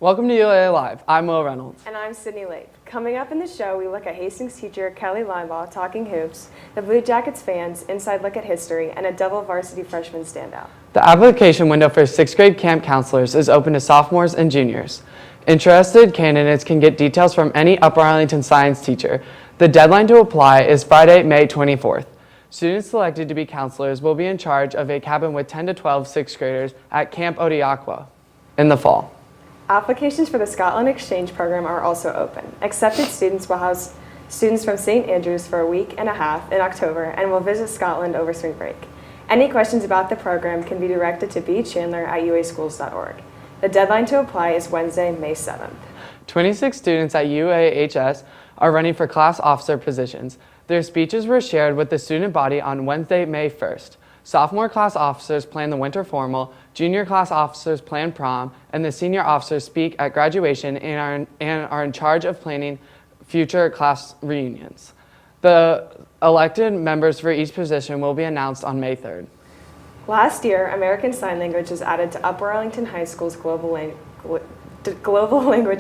Welcome to UAA Live. I'm Will Reynolds. And I'm Sydney Lake. Coming up in the show, we look at Hastings teacher Kelly Linebaugh talking hoops, the Blue Jackets fans, inside look at history, and a double varsity freshman standout. The application window for 6th grade camp counselors is open to sophomores and juniors. Interested candidates can get details from any Upper Arlington science teacher. The deadline to apply is Friday, May 24th. Students selected to be counselors will be in charge of a cabin with 10 to 12 6th graders at Camp Odiakwa in the fall. Applications for the Scotland Exchange program are also open. Accepted students will house students from St. Andrews for a week and a half in October and will visit Scotland over spring break. Any questions about the program can be directed to bchandler@uaschools.org. The deadline to apply is Wednesday, May 7th. 26 students at UAHS are running for class officer positions. Their speeches were shared with the student body on Wednesday, May 1st. Sophomore class officers plan the winter formal, junior class officers plan prom, and the senior officers speak at graduation and are in charge of planning future class reunions. The elected members for each position will be announced on May 3rd. Last year, American Sign Language was added to Upper Arlington High School's global language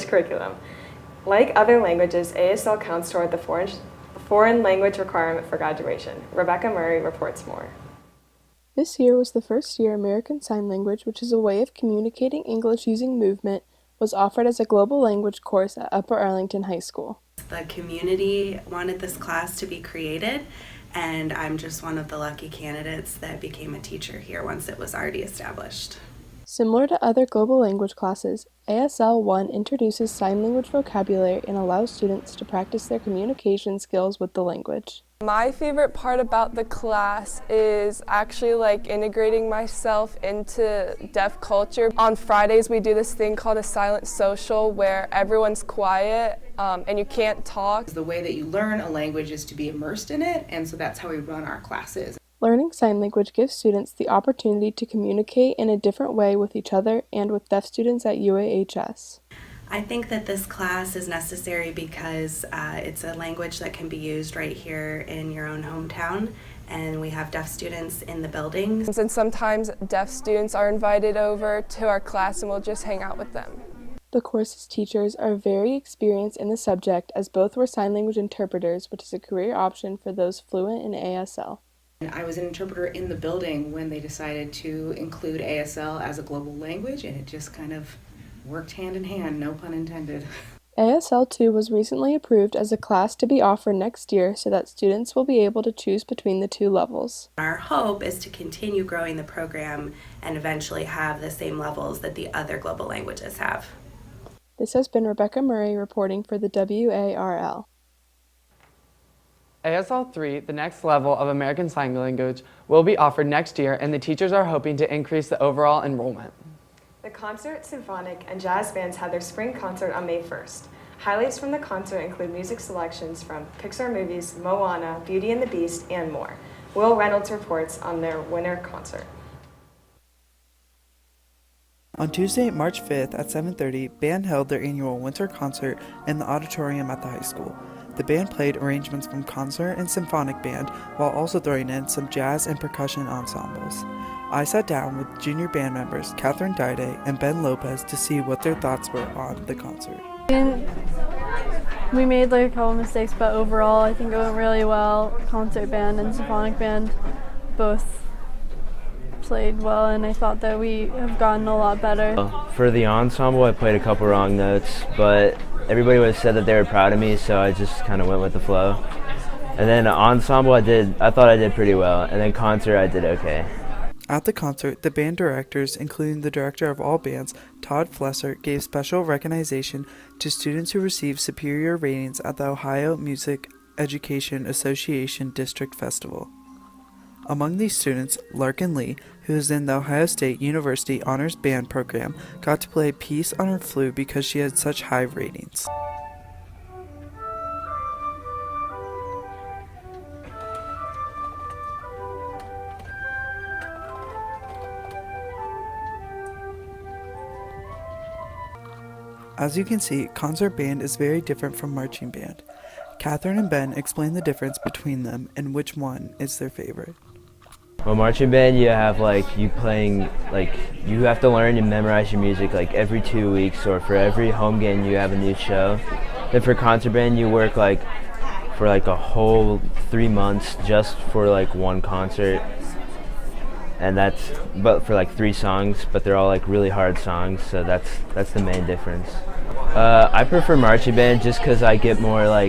curriculum. Like other languages, ASL counts toward the foreign language requirement for graduation. Rebecca Murray reports more. This year was the first year American Sign Language, which is a way of communicating English using movement, was offered as a global language course at Upper Arlington High School. The community wanted this class to be created, and I'm just one of the lucky candidates that became a teacher here once it was already established. Similar to other global language classes, ASL 1 introduces sign language vocabulary and allows students to practice their communication skills with the language. My favorite part about the class is actually integrating myself into deaf culture. On Fridays we do this thing called a silent social where everyone's quiet and you can't talk. The way that you learn a language is to be immersed in it, and so that's how we run our classes. Learning sign language gives students the opportunity to communicate in a different way with each other and with deaf students at UAHS. I think that this class is necessary because it's a language that can be used right here in your own hometown, and we have deaf students in the buildings. And sometimes deaf students are invited over to our class and we'll just hang out with them. The course's teachers are very experienced in the subject, as both were sign language interpreters, which is a career option for those fluent in ASL. I was an interpreter in the building when they decided to include ASL as a global language, and it just kind of worked hand in hand, no pun intended. ASL 2 was recently approved as a class to be offered next year so that students will be able to choose between the two levels. Our hope is to continue growing the program and eventually have the same levels that the other global languages have. This has been Rebecca Murray reporting for the WARL. ASL 3, the next level of American Sign Language, will be offered next year, and the teachers are hoping to increase the overall enrollment. The concert, symphonic, and jazz bands had their spring concert on May 1st. Highlights from the concert include music selections from Pixar movies, Moana, Beauty and the Beast, and more. Will Reynolds reports on their winter concert. On Tuesday, March 5th at 7:30, band held their annual winter concert in the auditorium at the high school. The band played arrangements from concert and symphonic band while also throwing in some jazz and percussion ensembles. I sat down with junior band members Catherine Dide and Ben Lopez to see what their thoughts were on the concert. We made a couple mistakes, but overall I think it went really well. Concert band and symphonic band both played well, and I thought that we have gotten a lot better. For the ensemble, I played a couple wrong notes, but everybody would have said that they were proud of me, so I just kind of went with the flow. And then ensemble, I thought I did pretty well, and then concert, I did okay. At the concert, the band directors, including the director of all bands, Todd Flesser, gave special recognition to students who received superior ratings at the Ohio Music Education Association District Festival. Among these students, Larkin Lee, who is in the Ohio State University Honors Band program, got to play Peace on her flute because she had such high ratings. As you can see, concert band is very different from marching band. Catherine and Ben explain the difference between them and which one is their favorite. Well, marching band, you have you playing, you have to learn and memorize your music every 2 weeks, or for every home game you have a new show. Then for concert band, you work for a whole 3 months just for one concert, and but for 3 songs, but they're all really hard songs, so that's the main difference. I prefer marching band just because I get more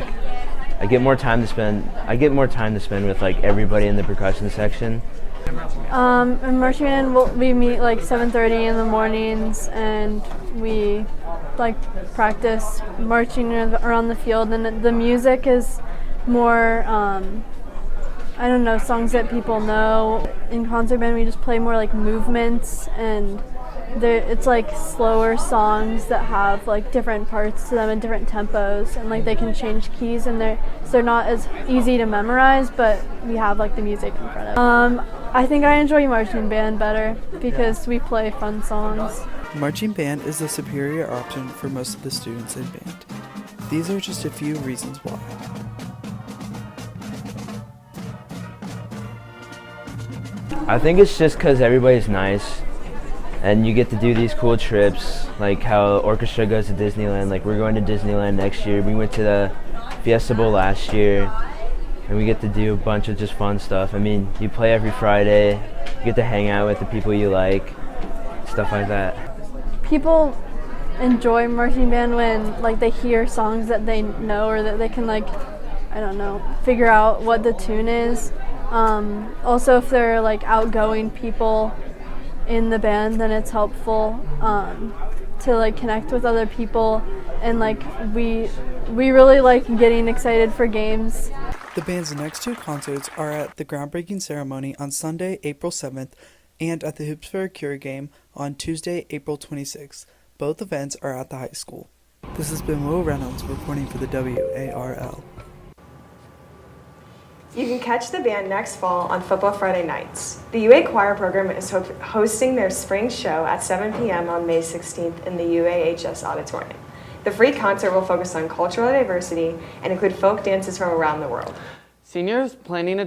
time to spend with everybody in the percussion section. In marching band, we meet 7:30 in the mornings, and we practice marching around the field. And the music is more, I don't know, songs that people know. In concert band, we just play more movements, and it's slower songs that have different parts to them and different tempos, and they can change keys, and they're not as easy to memorize, but we have the music in front of them. I think I enjoy marching band better because we play fun songs. Marching band is the superior option for most of the students in band. These are just a few reasons why. I think it's just because everybody's nice, and you get to do these cool trips, like how orchestra goes to Disneyland. We're going to Disneyland next year. We went to the Fiesta Bowl last year, and we get to do a bunch of just fun stuff. I mean, you play every Friday, you get to hang out with the people you like, stuff like that. People enjoy marching band when they hear songs that they know, or that they can I don't know, figure out what the tune is. Also, if they're outgoing people in the band, then it's helpful to connect with other people, and we really like getting excited for games. The band's next 2 concerts are at the groundbreaking ceremony on Sunday, April 7th, and at the Hoops for a Cure game on Tuesday, April 26th. Both events are at the high school. This has been Will Reynolds reporting for the WARL. You can catch the band next fall on Football Friday nights. The UA Choir program is hosting their spring show at 7 p.m. on May 16th in the UAHS auditorium. The free concert will focus on cultural diversity and include folk dances from around the world. Seniors planning to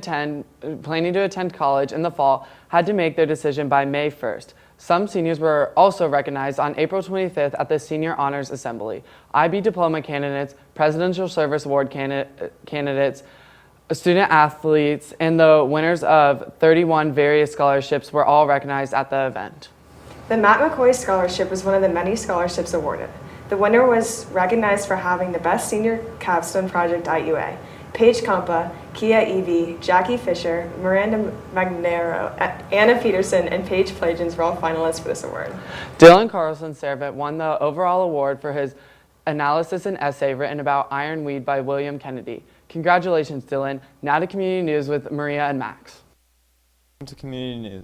attend college in the fall had to make their decision by May 1st. Some seniors were also recognized on April 25th at the Senior Honors Assembly. IB diploma candidates, Presidential Service Award candidates, student athletes, and the winners of 31 various scholarships were all recognized at the event. The Matt McCoy Scholarship was one of the many scholarships awarded. The winner was recognized for having the best senior capstone project at UA. Paige Compa, Kia Evie, Jackie Fisher, Miranda Magnero, Anna Peterson, and Paige Plagins were all finalists for this award. Dylan Carlson-Servant won the overall award for his analysis and essay written about ironweed by William Kennedy. Congratulations, Dylan. Now to Community News with Maria and Max. Welcome to Community News.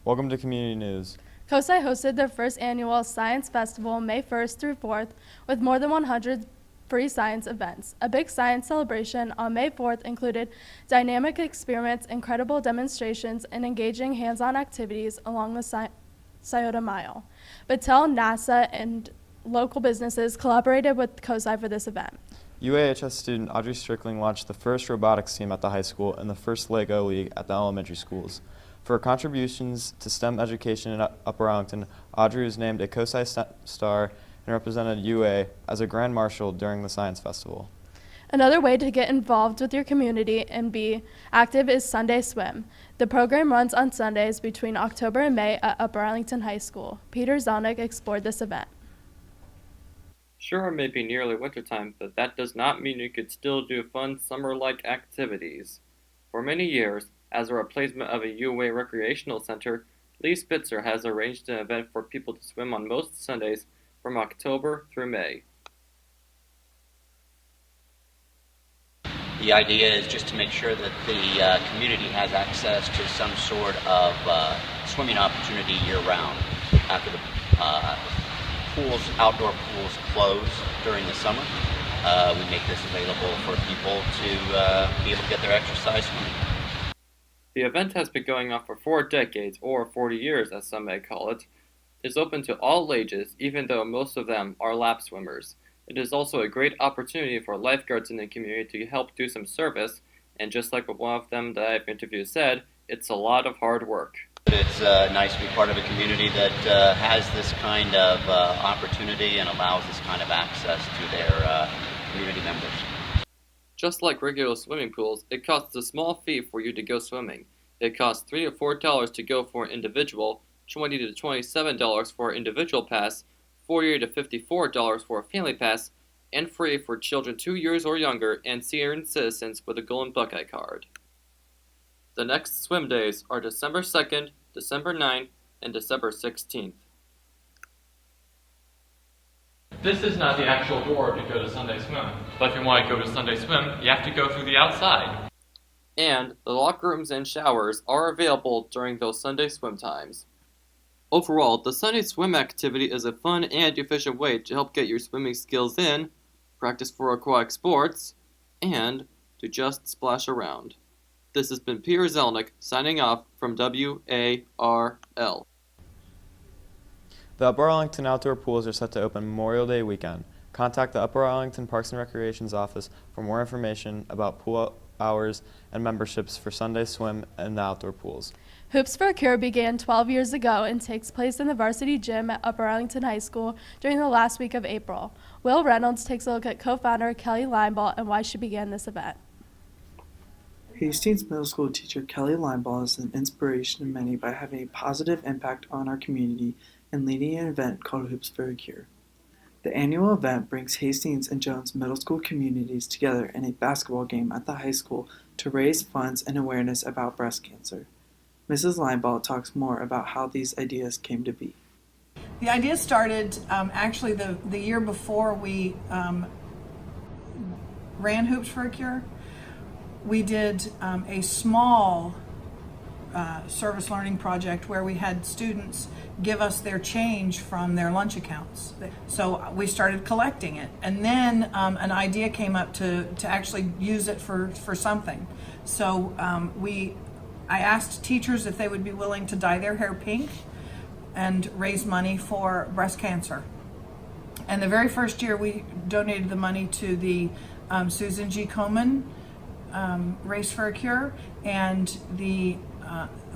Welcome to Community News. COSI hosted their first annual Science Festival May 1st through 4th with more than 100 free science events. A big science celebration on May 4th included dynamic experiments, incredible demonstrations, and engaging hands-on activities along the Scioto Mile. Bethel, NASA, and local businesses collaborated with COSI for this event. UAHS student Audrey Strickling launched the first robotics team at the high school and the first LEGO League at the elementary schools. For her contributions to STEM education in Upper Arlington, Audrey was named a COSI star and represented UA as a Grand Marshal during the Science Festival. Another way to get involved with your community and be active is Sunday Swim. The program runs on Sundays between October and May at Upper Arlington High School. Peter Zelnick explored this event. Sure, it may be nearly wintertime, but that does not mean you could still do fun summer-like activities. For many years, as a replacement of a UA recreational center, Lee Spitzer has arranged an event for people to swim on most Sundays from October through May. The idea is just to make sure that the community has access to some sort of swimming opportunity year-round. After the outdoor pools close during the summer, we make this available for people to be able to get their exercise swimming. The event has been going on for 4 decades, or 40 years as some may call it. It is open to all ages, even though most of them are lap swimmers. It is also a great opportunity for lifeguards in the community to help do some service And just like what one of them that I've interviewed said, it's a lot of hard work. It's nice to be part of a community that has this kind of opportunity and allows this kind of access to their community members. Just like regular swimming pools, it costs a small fee for you to go swimming. It costs $3 to $4 to go for an individual, $20 to $27 for an individual pass, $40 to $54 for a family pass, and free for children 2 years or younger and senior citizens with a Golden Buckeye card. The next swim days are December 2nd, December 9th, and December 16th. This is not the actual door to go to Sunday swim, but if you want to go to Sunday swim, you have to go through the outside. And the locker rooms and showers are available during those Sunday swim times. Overall, the Sunday swim activity is a fun and efficient way to help get your swimming skills in, practice for aquatic sports, and to just splash around. This has been Peter Zelnick signing off from WARL. The Upper Arlington outdoor pools are set to open Memorial Day weekend. Contact the Upper Arlington Parks and Recreations office for more information about pool hours and memberships for Sunday swim and the outdoor pools. Hoops for a Cure began 12 years ago and takes place in the varsity gym at Upper Arlington High School during the last week of April. Will Reynolds takes a look at co-founder Kelly Linebaugh and why she began this event. Hastings Middle School teacher Kelly Linebaugh is an inspiration to many by having a positive impact on our community and leading an event called Hoops for a Cure. The annual event brings Hastings and Jones Middle School communities together in a basketball game at the high school to raise funds and awareness about breast cancer. Mrs. Linebaugh talks more about how these ideas came to be. The idea started actually the year before we ran Hoops for a Cure. We did a small service learning project where we had students give us their change from their lunch accounts. So we started collecting it, and then an idea came up to actually use it for something. So I asked teachers if they would be willing to dye their hair pink and raise money for breast cancer. And the very first year we donated the money to the Susan G. Komen Race for a Cure, and we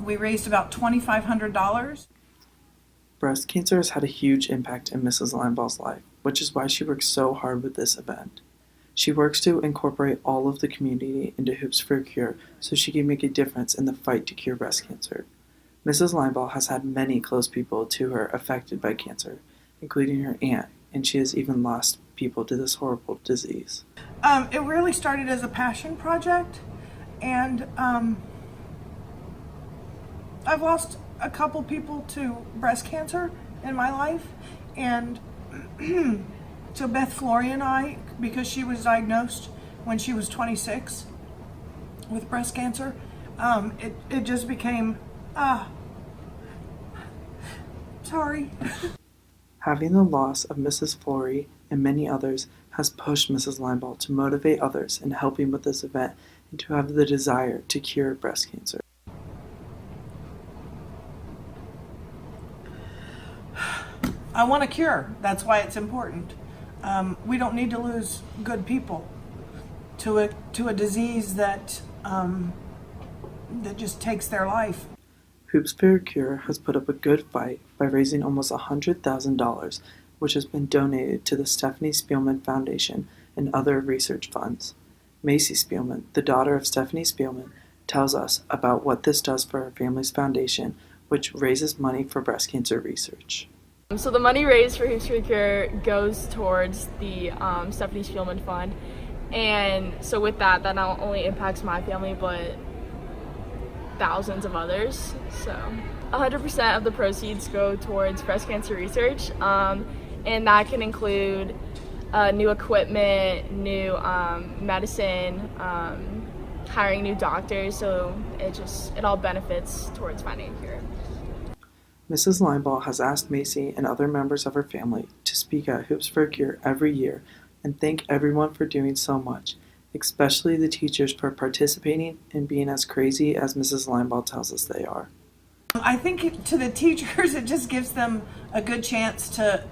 raised about $2,500. Breast cancer has had a huge impact in Mrs. Linebaugh's life, which is why she works so hard with this event. She works to incorporate all of the community into Hoops for a Cure so she can make a difference in the fight to cure breast cancer. Mrs. Linebaugh has had many close people to her affected by cancer, including her aunt, and she has even lost people to this horrible disease. It really started as a passion project, and I've lost a couple people to breast cancer in my life, and so Beth Flory and I, because she was diagnosed when she was 26 with breast cancer, it just became, sorry. Having the loss of Mrs. Flory and many others has pushed Mrs. Linebaugh to motivate others in helping with this event and to have the desire to cure breast cancer. I want a cure. That's why it's important. We don't need to lose good people to a disease that just takes their life. Hoops for a Cure has put up a good fight by raising almost $100,000, which has been donated to the Stephanie Spielman Foundation and other research funds. Macy Spielman, the daughter of Stephanie Spielman, tells us about what this does for her family's foundation, which raises money for breast cancer research. So the money raised for Hoops for a Cure goes towards the Stephanie Spielman Fund, and so with that not only impacts my family but thousands of others. So 100% of the proceeds go towards breast cancer research, and that can include new equipment, new medicine, hiring new doctors, so it all benefits towards finding a cure. Mrs. Linebaugh has asked Macy and other members of her family to speak at Hoops for a Cure every year and thank everyone for doing so much, especially the teachers for participating and being as crazy as Mrs. Linebaugh tells us they are. I think to the teachers, it just gives them a good chance to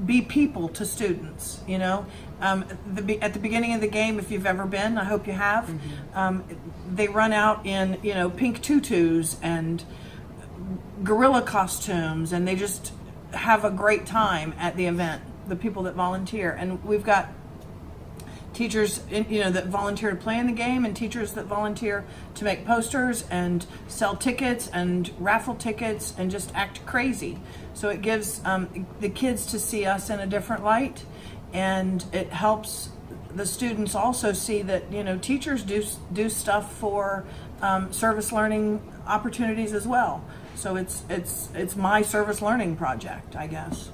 be people to students, you know. At the beginning of the game, if you've ever been, I hope you have, they run out in, pink tutus and gorilla costumes, and they just have a great time at the event, the people that volunteer. And we've got teachers that volunteer to play in the game, and teachers that volunteer to make posters and sell tickets and raffle tickets and just act crazy. So it gives the kids to see us in a different light, and it helps the students also see that teachers do stuff for service learning opportunities as well. So it's my service learning project, I guess.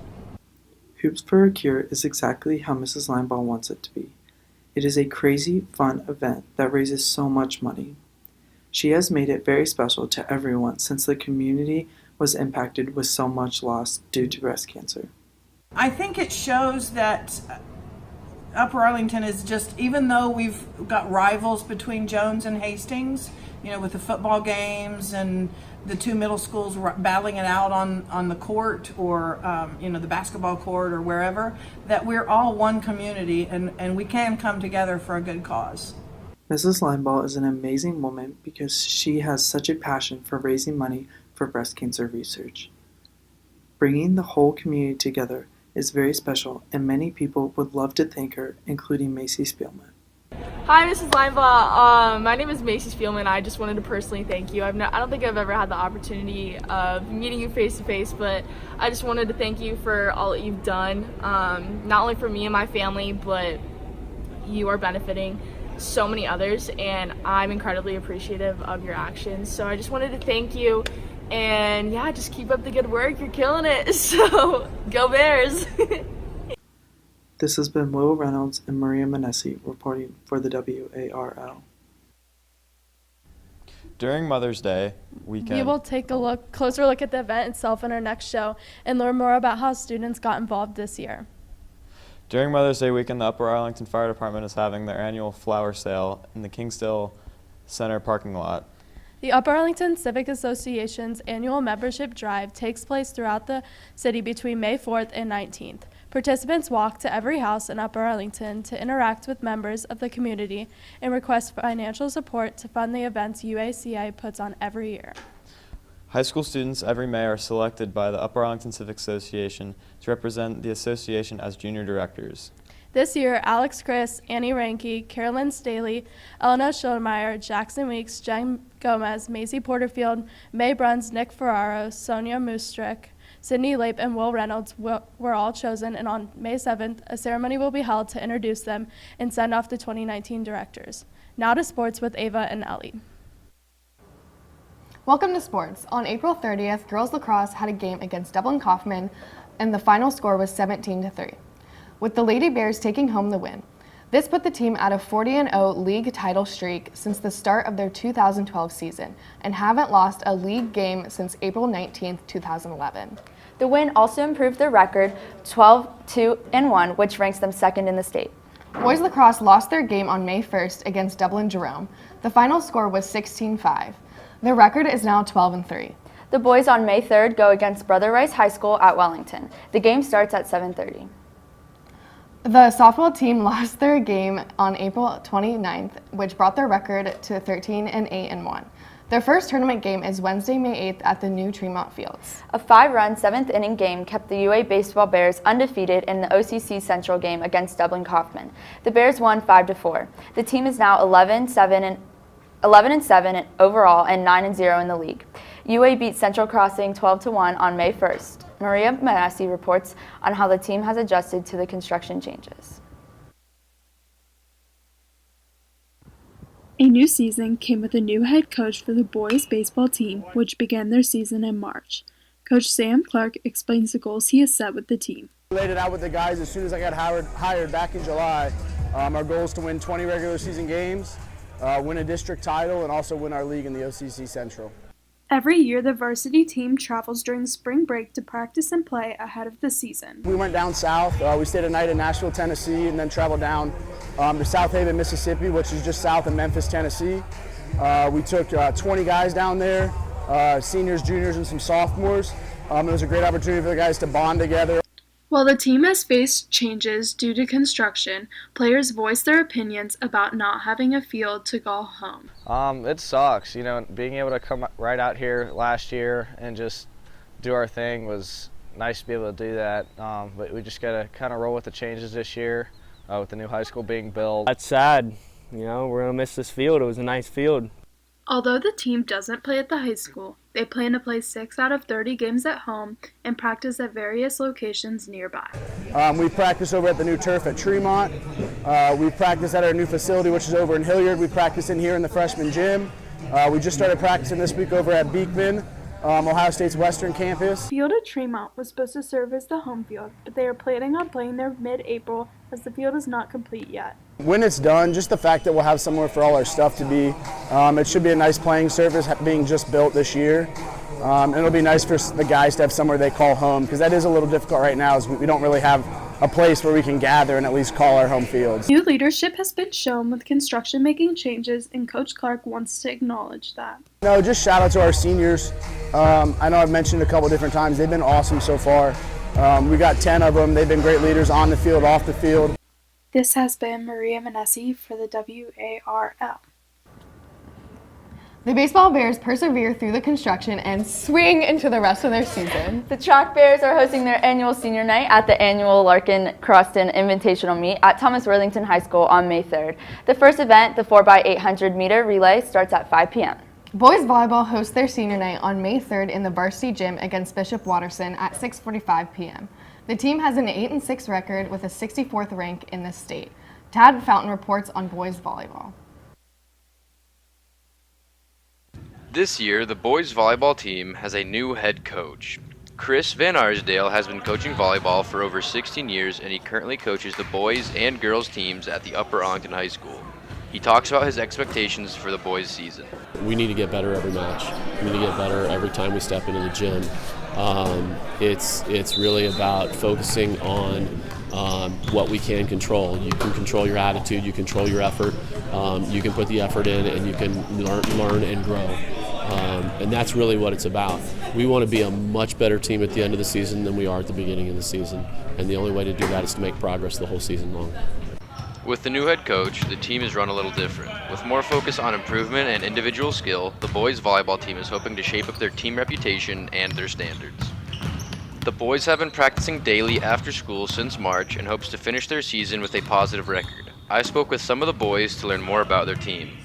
Hoops for a Cure is exactly how Mrs. Linebaugh wants it to be. It is a crazy, fun event that raises so much money. She has made it very special to everyone since the community was impacted with so much loss due to breast cancer. I think it shows that Upper Arlington is just, even though we've got rivals between Jones and Hastings, with the football games and the two middle schools battling it out on the court or, the basketball court or wherever, that we're all one community and we can come together for a good cause. Mrs. Linebaugh is an amazing woman because she has such a passion for raising money for breast cancer research. Bringing the whole community together is very special, and many people would love to thank her, including Macy Spielman. Hi, Mrs. Linebaugh. My name is Macy Spielman. I just wanted to personally thank you. I don't think I've ever had the opportunity of meeting you face to face, but I just wanted to thank you for all that you've done, not only for me and my family, but you are benefiting so many others, and I'm incredibly appreciative of your actions. So I just wanted to thank you, and yeah, just keep up the good work. You're killing it. So go Bears. This has been Will Reynolds and Maria Manessi reporting for the WARL. During Mother's Day weekend, We will take a closer look at the event itself in our next show and learn more about how students got involved this year. During Mother's Day weekend, the Upper Arlington Fire Department is having their annual flower sale in the Kingsdale Center parking lot. The Upper Arlington Civic Association's annual membership drive takes place throughout the city between May 4th and 19th. Participants walk to every house in Upper Arlington to interact with members of the community and request financial support to fund the events UACI puts on every year. High school students every May are selected by the Upper Arlington Civic Association to represent the association as junior directors. This year, Alex Chris, Annie Ranke, Carolyn Staley, Elena Schoenmeyer, Jackson Weeks, Jen Gomez, Maisie Porterfield, May Bruns, Nick Ferraro, Sonia Moostrick, Sydney Lape, and Will Reynolds were all chosen, and on May 7th, a ceremony will be held to introduce them and send off the 2019 directors. Now to sports with Ava and Ellie. Welcome to sports. On April 30th, girls lacrosse had a game against Dublin Kaufman, and the final score was 17-3, with the Lady Bears taking home the win. This put the team at a 40-0 league title streak since the start of their 2012 season and haven't lost a league game since April 19, 2011. The win also improved their record 12-2-1, which ranks them second in the state. Boys lacrosse lost their game on May 1st against Dublin Jerome. The final score was 16-5. Their record is now 12-3. The boys on May 3rd go against Brother Rice High School at Wellington. The game starts at 7:30. The softball team lost their game on April 29th, which brought their record to 13-8-1. Their first tournament game is Wednesday, May 8th at the new Tremont Fields. A 5-run 7th-inning game kept the UA Baseball Bears undefeated in the OCC Central game against Dublin Kaufman. The Bears won 5-4. The team is now 11-7 overall and 9-0 in the league. UA beat Central Crossing 12-1 on May 1st. Maria Manassi reports on how the team has adjusted to the construction changes. A new season came with a new head coach for the boys baseball team, which began their season in March. Coach Sam Clark explains the goals he has set with the team. I laid it out with the guys as soon as I got hired back in July. Our goal is to win 20 regular season games, win a district title, and also win our league in the OCC Central. Every year, the varsity team travels during spring break to practice and play ahead of the season. We went down south. We stayed a night in Nashville, Tennessee, and then traveled down to South Haven, Mississippi, which is just south of Memphis, Tennessee. We took 20 guys down there, seniors, juniors, and some sophomores. It was a great opportunity for the guys to bond together. While the team has faced changes due to construction, players voiced their opinions about not having a field to call home. It sucks, you know, being able to come right out here last year and just do our thing was nice to be able to do that, but we just got to kind of roll with the changes this year with the new high school being built. That's sad, you know, we're going to miss this field. It was a nice field. Although the team doesn't play at the high school, they plan to play 6 out of 30 games at home and practice at various locations nearby. We practice over at the new turf at Tremont. We practice at our new facility, which is over in Hilliard. We practice in here in the freshman gym. We just started practicing this week over at Beekman, Ohio State's Western campus. The field at Tremont was supposed to serve as the home field, but they are planning on playing there mid-April as the field is not complete yet. When it's done, just the fact that we'll have somewhere for all our stuff to be, it should be a nice playing surface being just built this year. And it'll be nice for the guys to have somewhere they call home, because that is a little difficult right now, as we don't really have a place where we can gather and at least call our home fields. New leadership has been shown with construction making changes, and Coach Clark wants to acknowledge that. No, just shout out to our seniors. I know I've mentioned a couple different times, they've been awesome so far. We got 10 of them. They've been great leaders on the field, off the field. This has been Maria Manessi for the WARL. The baseball Bears persevere through the construction and swing into the rest of their season. The Chalk Bears are hosting their annual senior night at the annual Larkin-Croston Invitational Meet at Thomas Worthington High School on May 3rd. The first event, the 4x800 meter relay, starts at 5 p.m. Boys volleyball hosts their senior night on May 3rd in the varsity gym against Bishop Watterson at 6:45 p.m. The team has an 8-6 record with a 64th rank in the state. Tad Fountain reports on boys volleyball. This year, the boys volleyball team has a new head coach. Chris Van Arsdale has been coaching volleyball for over 16 years, and he currently coaches the boys and girls teams at the Upper Arlington High School. He talks about his expectations for the boys season. We need to get better every match. We need to get better every time we step into the gym. It's really about focusing on what we can control. You can control your attitude, you control your effort, you can put the effort in, and you can learn and grow. And that's really what it's about. We want to be a much better team at the end of the season than we are at the beginning of the season. And the only way to do that is to make progress the whole season long. With the new head coach, the team is run a little different. With more focus on improvement and individual skill, the boys volleyball team is hoping to shape up their team reputation and their standards. The boys have been practicing daily after school since March and hopes to finish their season with a positive record. I spoke with some of the boys to learn more about their team.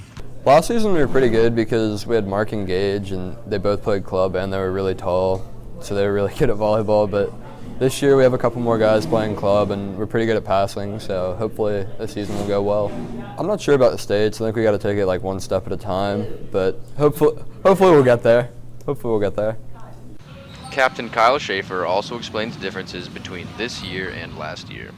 Last season we were pretty good because we had Mark and Gage, and they both played club and they were really tall, so they were really good at volleyball. But this year we have a couple more guys playing club and we're pretty good at passing, so hopefully the season will go well. I'm not sure about the states. I think we got to take it like one step at a time, but hopefully we'll get there. Hopefully we'll get there. Captain Kyle Schaefer also explains differences between this year and last year.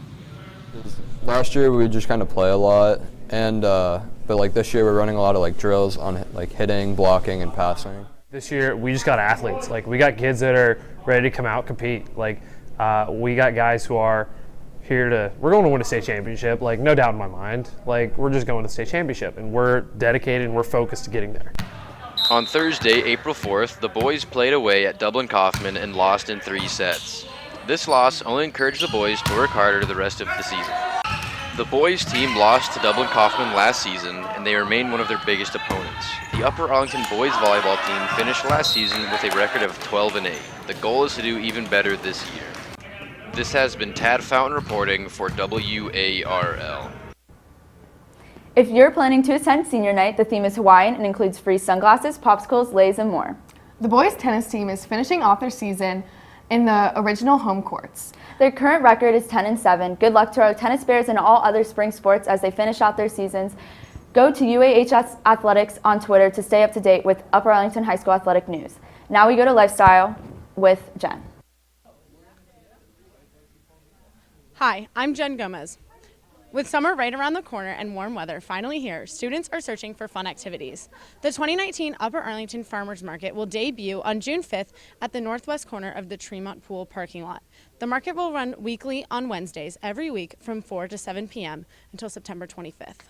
Last year we would just kind of play a lot, and but like this year we're running a lot of like drills on like hitting, blocking, and passing. This year we just got athletes. Like we got kids that are ready to come out compete. Like we got guys who are here we're going to win a state championship. Like no doubt in my mind. Like we're just going to the state championship, and we're dedicated and we're focused to getting there. On Thursday, April 4th, the boys played away at Dublin Kaufman and lost in 3 sets. This loss only encouraged the boys to work harder the rest of the season. The boys team lost to Dublin Kaufman last season, and they remain one of their biggest opponents. The Upper Arlington boys volleyball team finished last season with a record of 12-8. The goal is to do even better this year. This has been Tad Fountain reporting for WARL. If you're planning to attend senior night, the theme is Hawaiian and includes free sunglasses, popsicles, leis, and more. The boys tennis team is finishing off their season in the original home courts. Their current record is 10-7. Good luck to our tennis Bears and all other spring sports as they finish out their seasons. Go to UAHS Athletics on Twitter to stay up to date with Upper Arlington High School athletic news. Now we go to lifestyle with Jen. Hi, I'm Jen Gomez. With summer right around the corner and warm weather finally here, students are searching for fun activities. The 2019 Upper Arlington Farmers Market will debut on June 5th at the northwest corner of the Tremont Pool parking lot. The market will run weekly on Wednesdays every week from 4 to 7 p.m. until September 25th.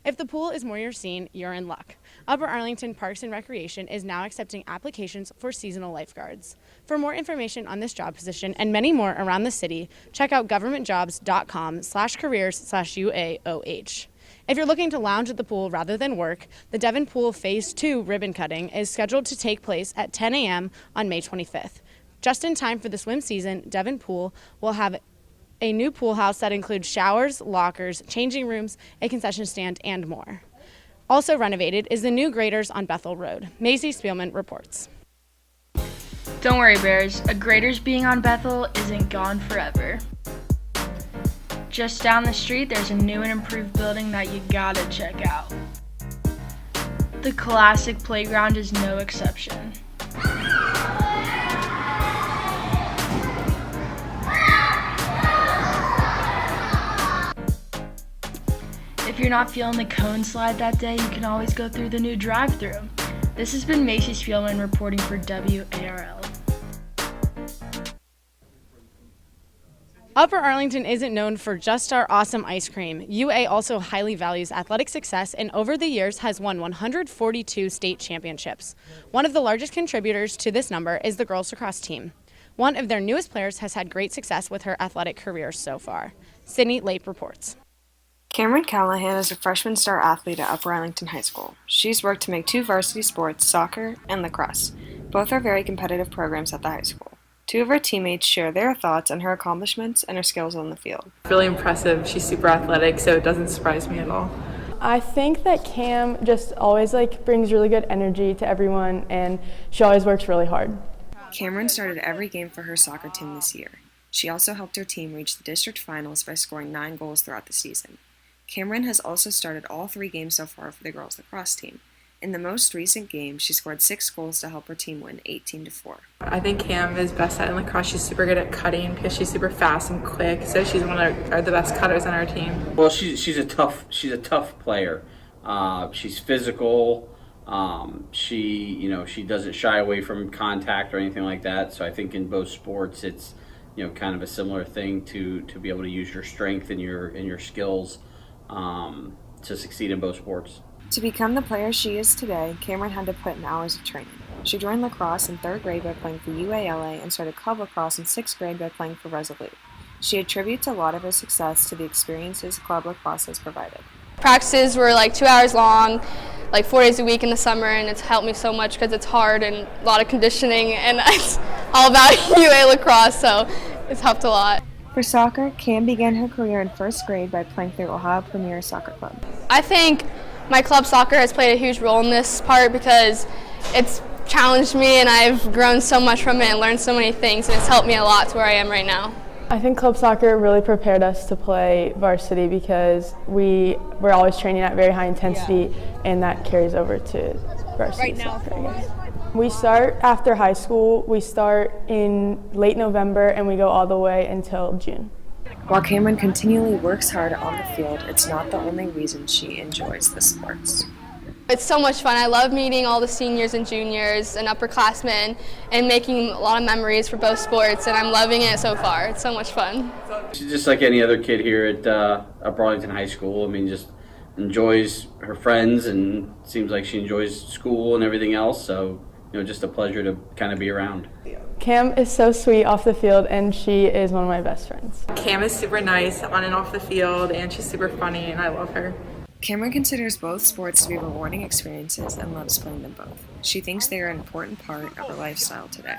If the pool is more your scene, you're in luck. Upper Arlington Parks and Recreation is now accepting applications for seasonal lifeguards. For more information on this job position and many more around the city, check out governmentjobs.com/careers/UAOH. If you're looking to lounge at the pool rather than work, the Devon Pool Phase 2 ribbon cutting is scheduled to take place at 10 a.m. on May 25th. Just in time for the swim season, Devon Pool will have a new pool house that includes showers, lockers, changing rooms, a concession stand, and more. Also renovated is the new Graeters on Bethel Road. Maisie Spielman reports. Don't worry, Bears. A Graeter's being on Bethel isn't gone forever. Just down the street, there's a new and improved building that you gotta check out. The classic playground is no exception. If you're not feeling the cone slide that day, you can always go through the new drive-thru. This has been Macy Spielman reporting for WARL. Upper Arlington isn't known for just our awesome ice cream. UA also highly values athletic success and over the years has won 142 state championships. One of the largest contributors to this number is the girls lacrosse team. One of their newest players has had great success with her athletic career so far. Sydney Lape reports. Cameron Callahan is a freshman star athlete at Upper Arlington High School. She's worked to make 2 varsity sports, soccer and lacrosse. Both are very competitive programs at the high school. 2 of her teammates share their thoughts on her accomplishments and her skills on the field. Really impressive. She's super athletic, so it doesn't surprise me at all. I think that Cam just always brings really good energy to everyone, and she always works really hard. Cameron started every game for her soccer team this year. She also helped her team reach the district finals by scoring 9 goals throughout the season. Cameron has also started all 3 games so far for the girls lacrosse team. In the most recent game, she scored 6 goals to help her team win 18-4. I think Cam is best at in lacrosse. She's super good at cutting because she's super fast and quick, so she's one of the best cutters on our team. Well, she's a tough player. She's physical. She doesn't shy away from contact or anything like that. So I think in both sports, it's kind of a similar thing to be able to use your strength and your skills to succeed in both sports. To become the player she is today, Cameron had to put in hours of training. She joined lacrosse in 3rd grade by playing for UALA and started club lacrosse in 6th grade by playing for Resolute. She attributes a lot of her success to the experiences club lacrosse has provided. Practices were 2 hours long, 4 days a week in the summer, and it's helped me so much because it's hard and a lot of conditioning, and it's all about UA lacrosse, so it's helped a lot. For soccer, Cam began her career in 1st grade by playing through Ohio Premier Soccer Club. I think my club soccer has played a huge role in this part because it's challenged me and I've grown so much from it and learned so many things, and it's helped me a lot to where I am right now. I think club soccer really prepared us to play varsity because we're always training at very high intensity, and that carries over to varsity soccer, I guess. We start after high school. We start in late November and we go all the way until June. While Cameron continually works hard on the field, it's not the only reason she enjoys the sports. It's so much fun. I love meeting all the seniors and juniors and upperclassmen and making a lot of memories for both sports, and I'm loving it so far. It's so much fun. She's just like any other kid here at Upper Arlington High School. Just enjoys her friends and seems like she enjoys school and everything else, so just a pleasure to kind of be around. Cam is so sweet off the field, and she is one of my best friends. Cam is super nice on and off the field, and she's super funny, and I love her. Cameron considers both sports to be rewarding experiences and loves playing them both. She thinks they are an important part of her lifestyle today.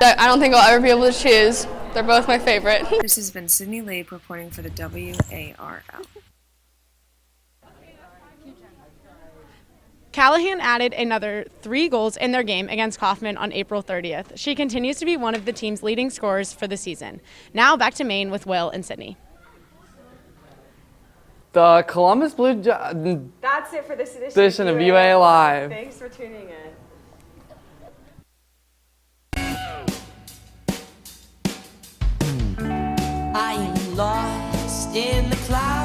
I don't think I'll ever be able to choose. They're both my favorite. This has been Sydney Lape reporting for the WARL. Callahan added another 3 goals in their game against Kaufman on April 30th. She continues to be one of the team's leading scorers for the season. Now back to Maine with Will and Sydney. The Columbus Blue That's it for this edition of UA Live. Thanks for tuning in. I am lost in the clouds.